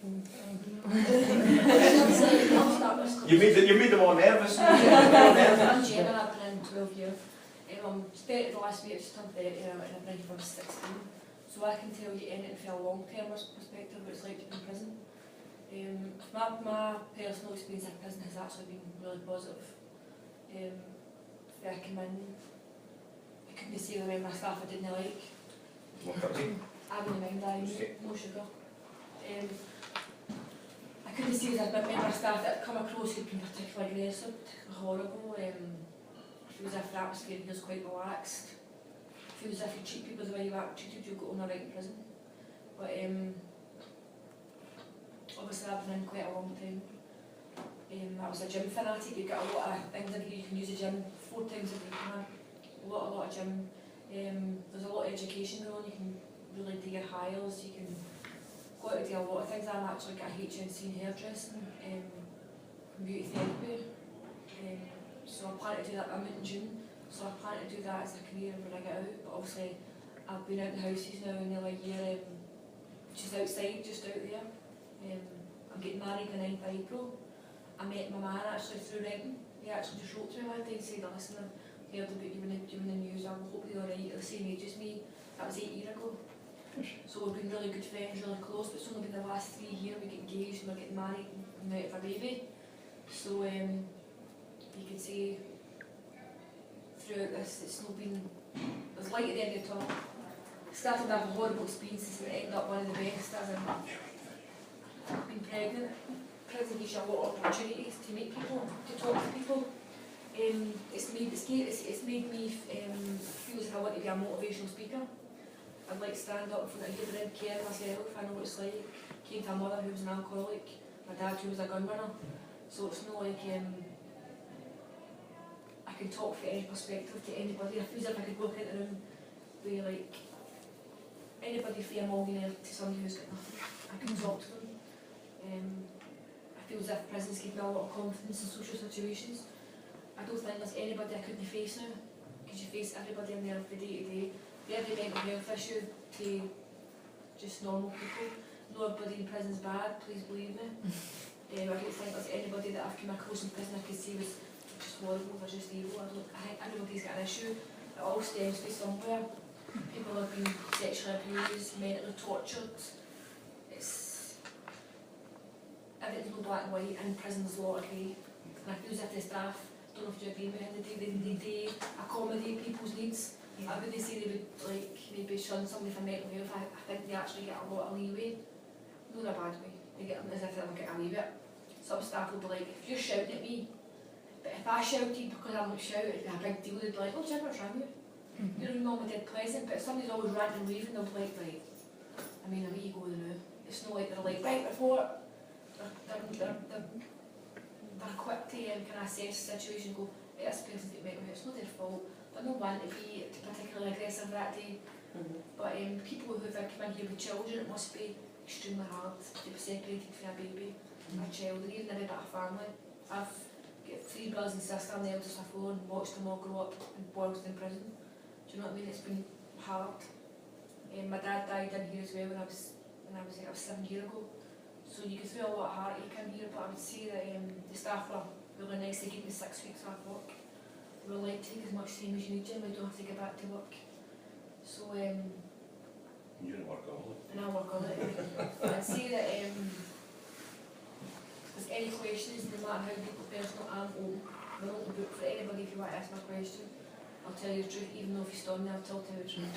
You made them all nervous. I'm Gemma, I've been in 12 years. I'm 30 the last week, I just turned 30 and I've been from 16. So I can tell you anything from a long-term perspective what it's like to be in prison. My personal experience in prison has actually been really positive. If I come in, I couldn't say the member of staff I didn't like. I wouldn't mind, no sugar. I couldn't say that a member of staff that had come across who'd been particularly aggressive, particularly horrible. I feel as if the atmosphere here is quite relaxed. I feel as if you treat people the way you are treated, you'll go on a right in prison. But obviously I've been in quite a long time. I was a gym fanatic. You get a lot of things in here. You can use a gym 4 times a week. A lot of gym. There's a lot of education going on. You can really do your hires. You can go out and do a lot of things. I'm actually got a HNC in hairdressing, beauty therapy. So I plan to do that. I'm in June, so I plan to do that as a career when I get out. But obviously, I've been out in houses now in nearly a year, just outside, just out there. I'm getting married on the 9th of April. I met my man actually through renting. He actually just wrote to me one day and said, listen, I've heard about you in the news, I hope you're alright, you're the same age as me. That was 8 years ago. So we've been really good friends, really close, but it's only been the last 3 years we get engaged and we're getting married and out of a baby. So you could say throughout this it's not been, there's light at the end of the tunnel. Started to have horrible experiences and ended up one of the best, as in being pregnant. Prison gives you a lot of opportunities to meet people, to talk to people. It's made me feel as if I want to be a motivational speaker. I'd like to stand up in front of everybody and care myself. I know what it's like. Came to a mother who was an alcoholic, my dad who was a gun runner. So it's not like I can talk from any perspective to anybody. I feel as if I could walk into a room where like anybody from a millionaire to somebody who's got nothing. I can talk to them. I feel as if prisons give me a lot of confidence in social situations. I don't think there's anybody I couldn't face now, because you face everybody in there from day to day. Every mental health issue to just normal people. Nobody in prison's bad, please believe me. I don't think there's anybody that I've come across in prison I could say was just horrible, they're just evil. I think everybody's got an issue. It all stems from somewhere. People have been sexually abused, mentally tortured. Everything's no black and white, and prison's a lot of grey. And I feel as if the staff, don't know if you agree with me, they accommodate people's needs. I wouldn't say they would like maybe shun somebody for mental health. I think they actually get a lot of leeway. Not in a bad way. They get as if they'll get away with it. Some staff will be like, if you're shouting at me, but if I shouted because I'm not shouting, it'd be a big deal. They'd be like, oh Jim, what's wrong with you? You're normally dead pleasant, but if somebody's always ranting and raving, they'll be like, right, I mean, a wee go now. It's not like they're like, right, report. They're quick to kind of assess the situation and go, hey, this person's got mental health, it's not their fault. They're not wanting to be particularly aggressive that day. But people who have come in here with children, it must be extremely hard to be separated from a baby, a child, and even a bit of family. I've got 3 brothers and sisters, I'm the eldest of 4, and watched them all grow up in boys in prison. Do you know what I mean? It's been hard. My dad died in here as well when I was 7 years ago. So you go through a lot of heartache in here, but I would say that the staff were really nice. They gave me 6 weeks off work. We were like, take as much time as you need, Jim, we don't have to get back to work. So you don't work on it. And I work on it. I'd say that if there's any questions, no matter how deep or personal, I'm open. I'm an open book for anybody if you want to ask my question. I'll tell you the truth, even though if you stone me, I'll tell you the truth.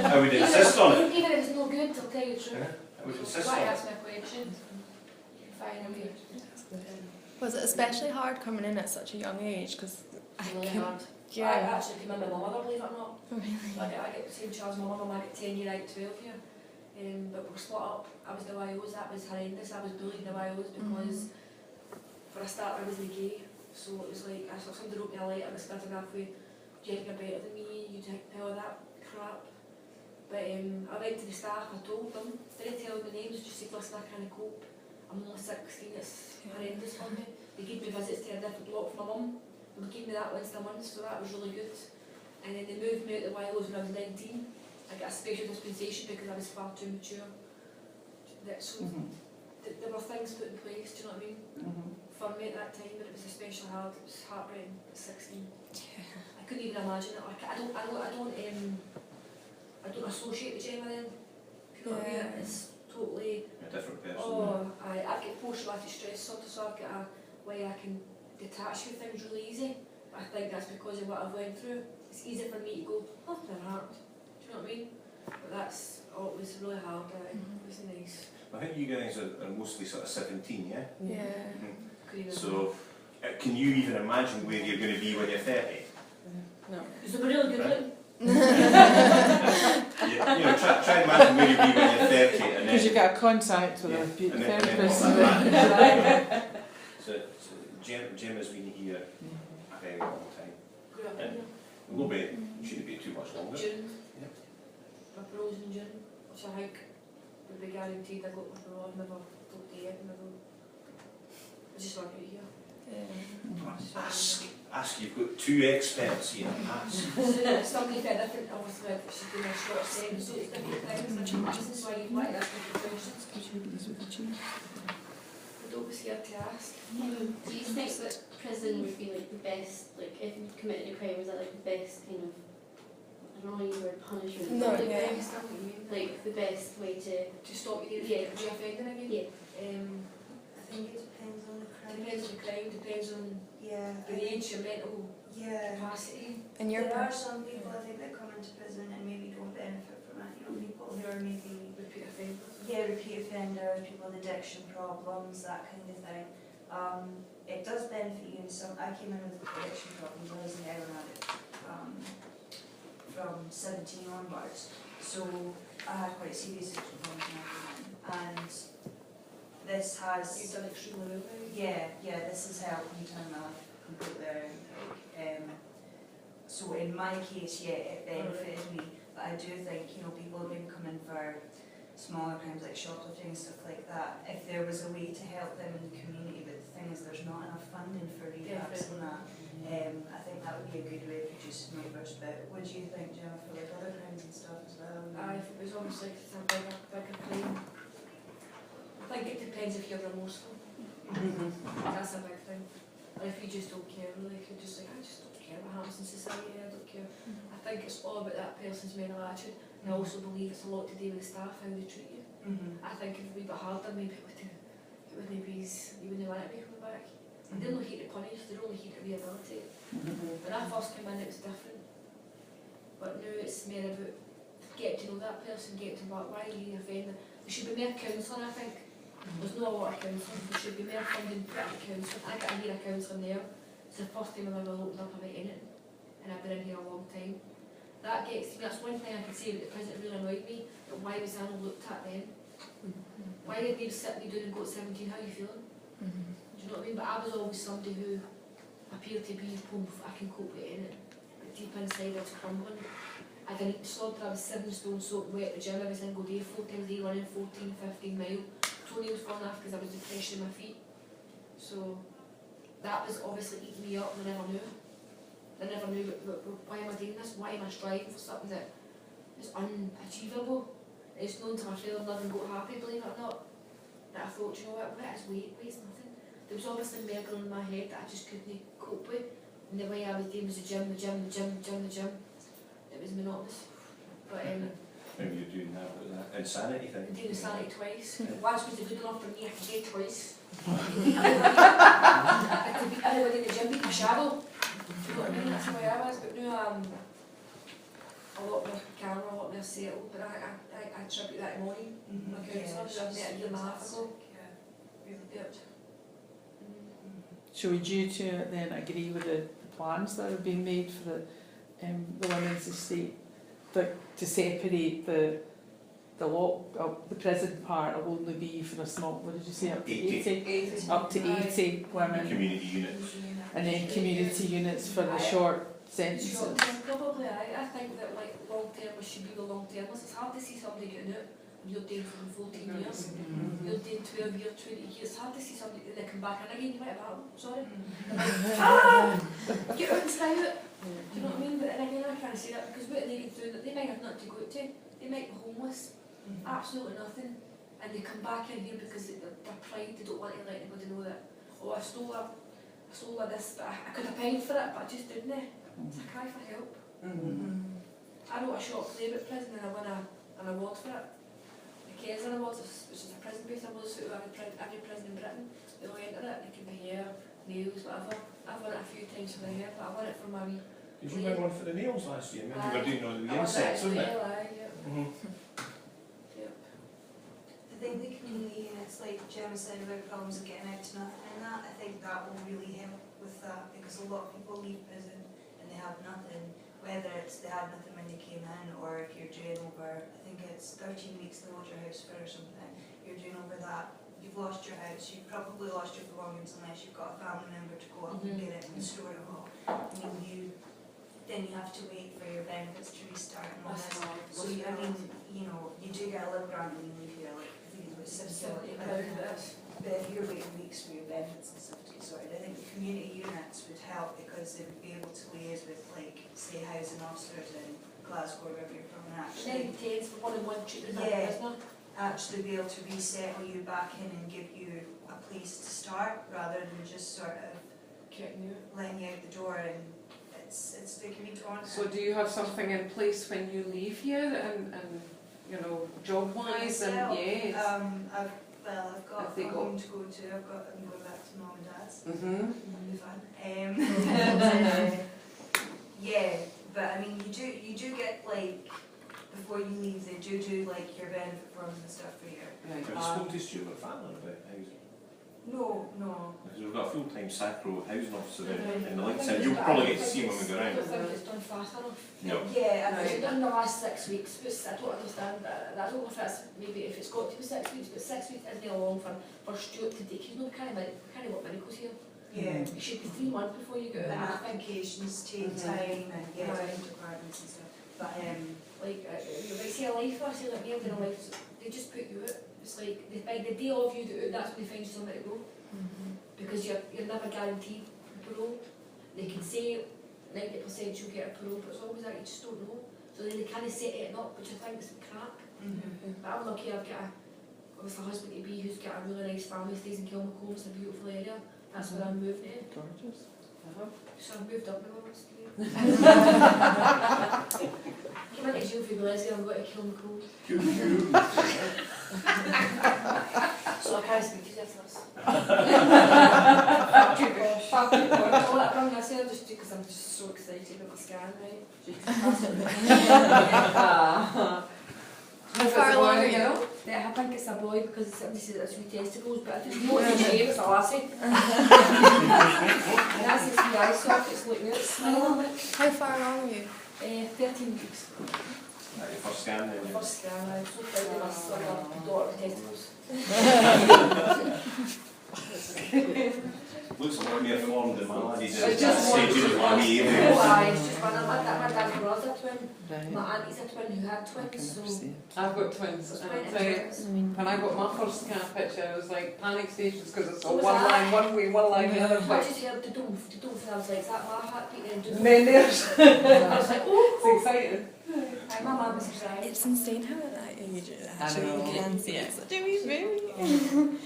I would insist on it. Even if it's no good, I'll tell you the truth. I would insist So on if you it. ask me a question, you can find a way. Was it especially hard coming in at such a young age? Because Really hard. Yeah. I actually came in with my mother, believe it or not. Really? I get the same charge as my mum, I get 10 year out 12 here. But we're split up. I was the YOs, that was horrendous. I was bullied in the YOs because for a start I was gay. So it was like, somebody wrote me a letter and started off with, do you think you're better than me? You think all that crap. But I went to the staff, I told them, didn't tell them the names, just said, listen, I can't cope. I'm only 16, it's horrendous for me. They gave me visits to a different block from my mum. They gave me that once a month, so that was really good. And then they moved me out the YOs when I was 19. I got a special dispensation because I was far too mature. that so there were things put in place, do you know what I mean? For me at that time, but it was especially hard, it was heartbreaking at 16. I couldn't even imagine it, like, I don't associate with Gemma then, you know what I mean? It's totally, A different person. I've got post-traumatic stress disorder, so I've got a way I can detach with things really easy. I think that's because of what I've went through. It's easy for me to go, oh, never happened. Do you know what I mean? But that's, it was really hard, it wasn't nice. I think you guys are mostly sort of 17, yeah? Yeah. So, can you even imagine where you're going to be when you're 30? No. Is it really good one? Try and imagine where you'll be when you're 30 and then... Because you've got a contact with a beauty therapist. So Gemma's been here a very long time. And we'll be, shouldn't be too much longer. June. Yep. My parole's in June, which I think would be guaranteed I got my parole, never told the end, never. I just want to be here. Ask, you've got two experts here, ask. Something very different, obviously, she's doing a short saying, so it's different things, different reasons why you'd like to ask different questions. I don't be scared to ask. Do you think that prison would be like the best, like if you committed a crime, was that like the best kind of, I don't know, use the word punishment, No, but yeah. like the best way to stop you Yeah. re-offending again? Yeah. I think it depends on the crime. Depends on the crime, depends on your age, your mental capacity. And your There are some people I think that come into prison and maybe don't benefit from it. You know, people who are maybe Repeat offenders. repeat offenders, people with addiction problems, that kind of thing. It does benefit you in some. I came in with addiction problems. I was an heroin addict from 17 onwards. So I had quite serious addiction problems when I came in. And this has... You've done extremely well now. Yeah, this has helped me turn my life completely around. So in my case, it benefited me. But I do think, people have been coming for smaller crimes like shoplifting and stuff like that. If there was a way to help them in the community, but the thing is there's not enough funding for rehabs and that. I think that would be a good way of reducing numbers. But what do you think, Gemma, for like other crimes and stuff as well? If it was obviously a bigger crime. I think it depends if you're remorseful. That's a big thing. Or if you just don't care, really, if you're just like, I just don't care what happens in society, I don't care. I think it's all about that person's mental attitude. And I also believe it's a lot to do with the staff, how they treat you. I think if we were harder, maybe it wouldn't be you wouldn't want to be coming back. They're not here to punish, they're only here to rehabilitate. When I first came in, it was different. But now it's more about getting to know that person, getting to know why you offend them. There should be more counselling, I think. There's not a lot of counselling, there should be more funding put into counselling. I got a year of counselling there. It's the first time I've ever opened up about anything, and I've been in here a long time. That gets to me, that's one thing I can say about the prison that really annoyed me, but why was I not looked at then? Why did they sit me down and go at 17, how are you feeling? Do you know what I mean? But I was always somebody who appeared to be, I can cope with anything. But deep inside I was crumbling. I didn't slog till I was 7 stone soaking wet at the gym every single day, 4 times a day, running 14, 15 miles. Toenails falling off because I was depressed in my feet. So that was obviously eating me up and I never knew. I never knew why am I doing this? Why am I striving for something that is unachievable? It's known to my fellow living goat happy, believe it or not. That I thought, you know what is weight's nothing. There was obviously more going in my head that I just couldn't cope with. And the way I was doing was the gym. It was monotonous. But Maybe you're doing that with that insanity thing. I'm doing insanity twice. Once was good enough for me, I could get twice. I could beat everybody in the gym, beat my shadow. Do you know what I mean? That's the way I was. But now I'm a lot more calmer, a lot more settled. But I attribute that to Maureen, my counsellor, who I met a year and a half ago. Yep. So would you two then agree with the plans that are being made for the women's estate, to separate the prison part will only be for a small, what did you say, up to 80? Up to 80 women. Community units. And then community units for the short sentences. Short term, probably. I think that like long term should be the long termers. It's hard to see somebody getting out. You're doing for 14 years. You're doing 12 years, 20 years. It's hard to see somebody that come back and again you might have had, sorry. Get out and stay out. Do you know what I mean? But then again, I can't say that because what they get through, they might have nothing to go to. They might be homeless, absolutely nothing. and they come back in here because their pride, they don't want to let anybody know that, oh, I stole this, but I could have paid for it, but I just didn't. It's a cry for help. I wrote a short play about prison and I won an award for it. The Kesler Award, which is a prison-based award, so every prison in Britain, they'll enter it, they can be hair, nails, whatever. I've won it a few times for the hair, but I won it for my wee. Did you win one for the nails last year? Maybe you were doing all the I won insects, it wasn't it? yeah. Yep. I think the community, and it's like Gemma said about problems of getting out tonight, and that, I think that will really help with that, because a lot of people leave prison and they have nothing, whether it's they had nothing when they came in, or if you're doing over, I think it's 13 weeks they hold your house for or something, you're doing over that, you've lost your house, you've probably lost your belongings unless you've got a family member to go up and get it and store it all. I mean, then you have to wait for your benefits to restart and all this. So, I mean, you know, you do get a little grant when you leave here, like, I think it was £70. But if you're waiting weeks for your benefits and stuff to get sorted, I think the community units would help because they would be able to liaise with, like, say, housing officers in Glasgow, wherever you're from, and actually, for one-on-one treatment, Yeah. isn't it? actually be able to resettle you back in and give you a place to start, rather than just sort of Getting you. letting you out the door, and it's they can be daunting. So do you have something in place when you leave here and you know, job-wise and Myself, yes? I've got Have they a got- home to go to. I'm going back to mum and dad's. Mm-hmm. It'll be fun. And, yeah, but I mean, you do get, like, before you leave, they do like your benefit forms and stuff for you. Right. Have you spoken to Stuart Fallon about housing? No. Because we've got a full-time SACRO housing officer in the I links, think and you'll it's- probably I get to see him when we go I round. don't think it's done fast enough. No. Yeah, I It's think. done the last 6 weeks, but I don't understand that. I don't know if that's maybe if it's got to be 6 weeks, but 6 weeks isn't long for Stuart to take. He's no kind of what medicals here. Yeah. It should be 3 months before you get The out. I think applications take time and get Right. into departments and stuff. But like they say a life, I say like me in a life, they just put you out. It's like by the day of you do it, that's when they find you somewhere to go. Because you're never guaranteed parole. They can say 90% you'll get a parole, but it's always that you just don't know. So then they kind of set it up, which I think is crap. But I'm lucky I've got a husband to be who's got a really nice family, stays in Kilmacombe, it's a beautiful area. That's where I'm moving to. Gorgeous. So I've moved up now, honestly. Came into jail for Glasgow, I'm going to Kilmacombe. So I can't speak to you this. Fuck you, boy. All that bring myself just because I'm just so excited about my scan, right? How far along are you? Yeah, I think it's a boy because somebody said it's wee testicles, but I just know it's a shame, it's a lassie. And that's its wee eye sockets, look, it's smiling. How far along are you? 13 weeks. Right, your first scan then, yeah. First scan, I'm so proud of my son, my daughter with testicles. Looks a lot more formed than my laddie's at It's that just stage of my Oh, age. it's just one. My dad's brother's a twin. Right. My auntie's a twin who had I can twins, so understand. I've got twins, it's and quite I'll tell you, interesting. when I got my first scan picture, I was like panic stations because it's So all was one I. line, one way, one line, the other I way. just heard the doof, and I was like, is that my heartbeat? And And then there's, I was like, oh, it's exciting. my mum was excited. It's insane how that age actually know. you can see it. Such a wee baby.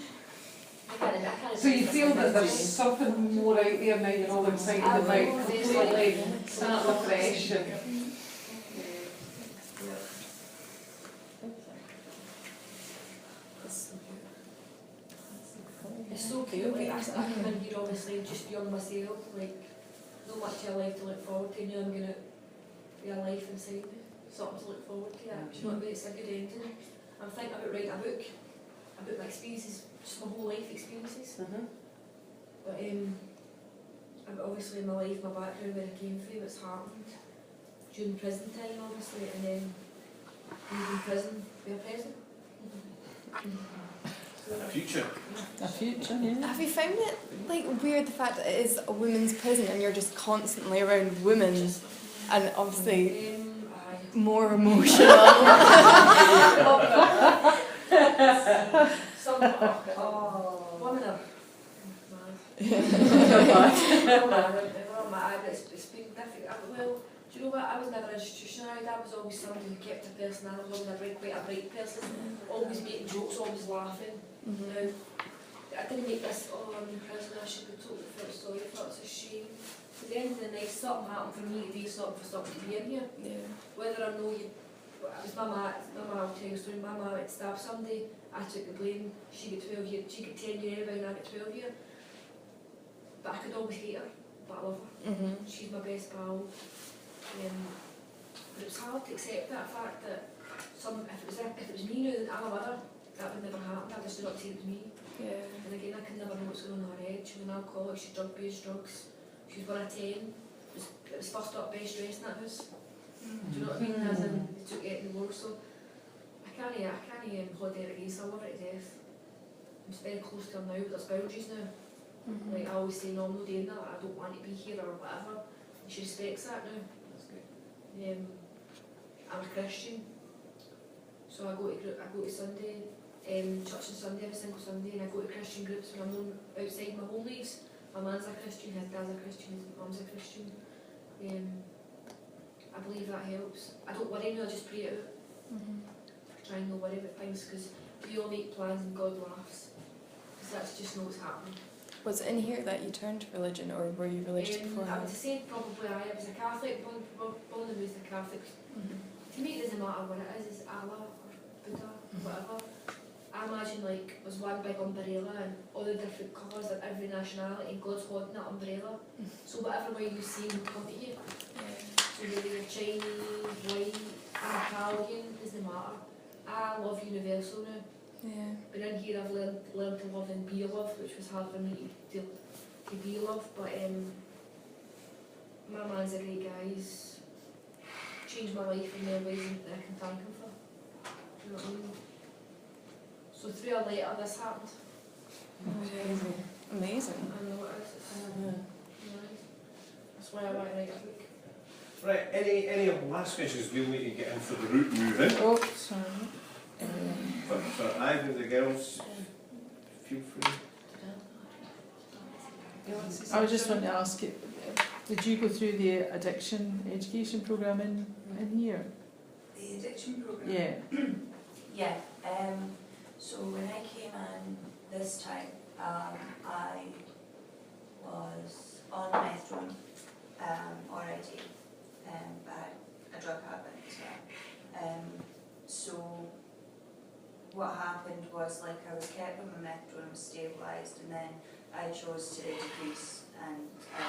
So you feel that there's something more out there now, you're all excited about completely starting afresh and It's so cute, like I come in here obviously just young myself, like not much of a life to look forward to, now I'm gonna be a life inside me, something to look forward to, you know what I mean, it's a good ending. I'm thinking about writing a book about my experiences, just my whole life experiences. But obviously my life, my background, where I came from, it's happened during prison time obviously, and then leaving prison, be a present. A future. a future, yeah. Have you found it like weird the fact that it is a women's prison and you're just constantly around women and obviously Aye. more emotional? Some women are mad. It's been difficult. Well, do you know what, I was never institutionalised, I was always somebody who kept a personality, always quite a bright person, always making jokes, always laughing. Now, I didn't make this, oh, I'm in prison, I should be totally felt sorry for it, it's a shame. At the end of the night, something happened for me today, something for somebody to be in here. Yeah. Whether I know you, it was my ma, I'll tell you a story, my ma went to stab somebody, I took the blame, she got 12 years, she got 10 years anyway and I got 12 years. But I could always hate her, but I love her. She's my best pal. But it was hard to accept that fact that if it was me now, then I'm a mother, that would never happen, I just do not say it was me. Yeah. And again, I could never know what's going on in her head. She was an alcoholic, she drug abused drugs. She was 1 of 10. It was first up best dressed in that house. Do you know what I mean? As in, they took it in the war, so I can't hold her against, I love her to death. I'm very close to her now, but there's boundaries now. Like I always say, no, I'm not doing that, I don't want to be here or whatever. And she respects that now. That's good. I'm a Christian, so I go to Sunday, church on Sunday, every single Sunday, and I go to Christian groups when I'm outside my home lives. My man's a Christian, his dad's a Christian, his mum's a Christian. I believe that helps. I don't worry now, I just pray it out. Try and not worry about things, because we all make plans and God laughs. Because that's just not what's happening. Was it in here that you turned to religion, or were you religious I beforehand? would say probably I was a Catholic, born and raised a Catholic. To me it doesn't matter what it is Allah or Buddha, whatever. I imagine like there's one big umbrella and all the different colours of every nationality and God's holding that umbrella. So whatever way you see will come to you. So whether you're Chinese, white, Italian, doesn't matter. I love universal now. Yeah. But in here I've learned to love and be loved, which was hard for me to be loved. But my man's a great guy. He's changed my life in many ways that I can thank him for. Do you know what I mean? So through a letter this happened. Amazing. I know it is. It's nice. That's why I want to write a book. Right, any last questions? We'll need to get in for the route moving. Oh, sorry. For either of the girls, feel free. I was just wanting to ask you, did you go through the addiction education programme in here? The addiction program. Yeah. Yeah. So when I came in this time, I was on methadone already, but a drug habit as well. So what happened was, like, I was kept on my methadone, was stabilised, and then I chose to decrease, and I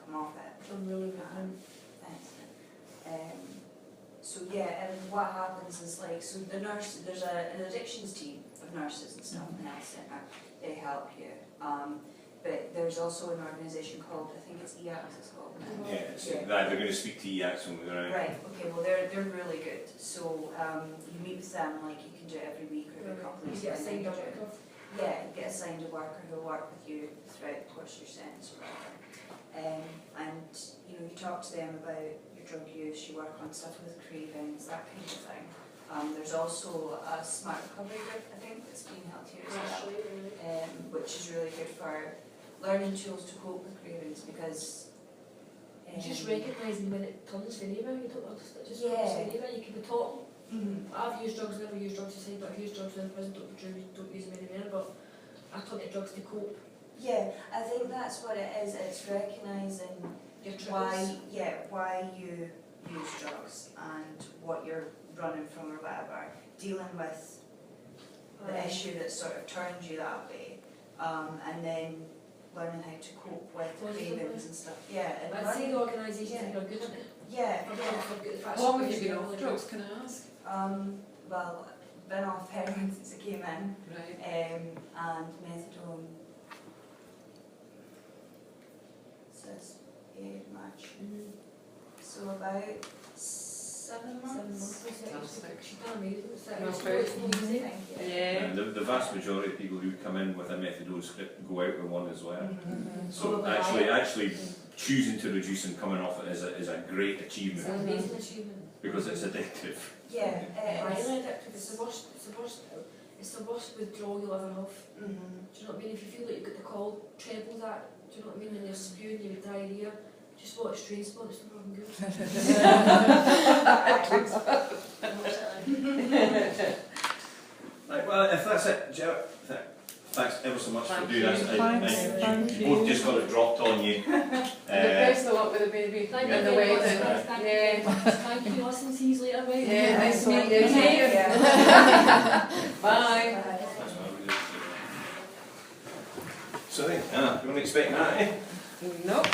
come off it. I'm really good. Thanks. So yeah, and what happens is, like, so the nurse, there's an addictions team of nurses and stuff in the health centre. They help you. But there's also an organisation called, I think it's EACS it's called. Yeah, so they're going to speak to EACS when we're around. Right, okay, well they're really good. So you meet with them, like you can do it every week or every couple of weeks. You get assigned a and then worker. Yeah, you get assigned a worker who'll work with you throughout the course of your sentence or whatever. And you know, you talk to them about your drug use, you work on stuff with cravings, that kind of thing. There's also a smart recovery group, I think, that's being held here as well, which is really good for learning tools to cope with cravings, because Just recognising when it turns favour, you don't understand. Just Yeah. favour, you can be taught. Mhm. I've used drugs, never used drugs to say, but I've used drugs in prison, don't use them anymore, but I taught the drugs to cope. Yeah, I think that's what it is. It's recognising Your triggers. why you use drugs and what you're running from or whatever. Dealing with the issue that sort of turns you that way, and then learning how to cope with cravings and stuff. Yeah, and I'd say learning- the organisations are good at it. yeah. How long have you been off drugs, can I ask? Well, been off heroin since I came in, Right. and methadone since 8 March. So about 7 months. She's done amazing. It's Well, it's very not easy. Thank you. Yeah. And the vast majority of people who come in with a methadone script go out with one as well. Mhm. So actually choosing to reduce and coming off it is a great It's achievement an amazing achievement. because it's addictive. Yeah, it is. Highly addictive. It's the worst withdrawal you'll ever have. Mhm. Do you know what I mean? If you feel like you've got the cold treble that, do you know what I mean? And you're spewing, you've diarrhea, Just watch train spots, no problem, good. Right, well, if that's it, Joe, thanks ever so much for doing this. Thank You both just got it dropped on you. Best of luck with the baby Thank and the you very much, wedding. guys. Thank you Yeah. very much. Thank you, Austin. See you later, mate. Yeah, nice to meet you. Bye. Bye. That's what I would do. So then, you weren't expecting that, eh? Nope.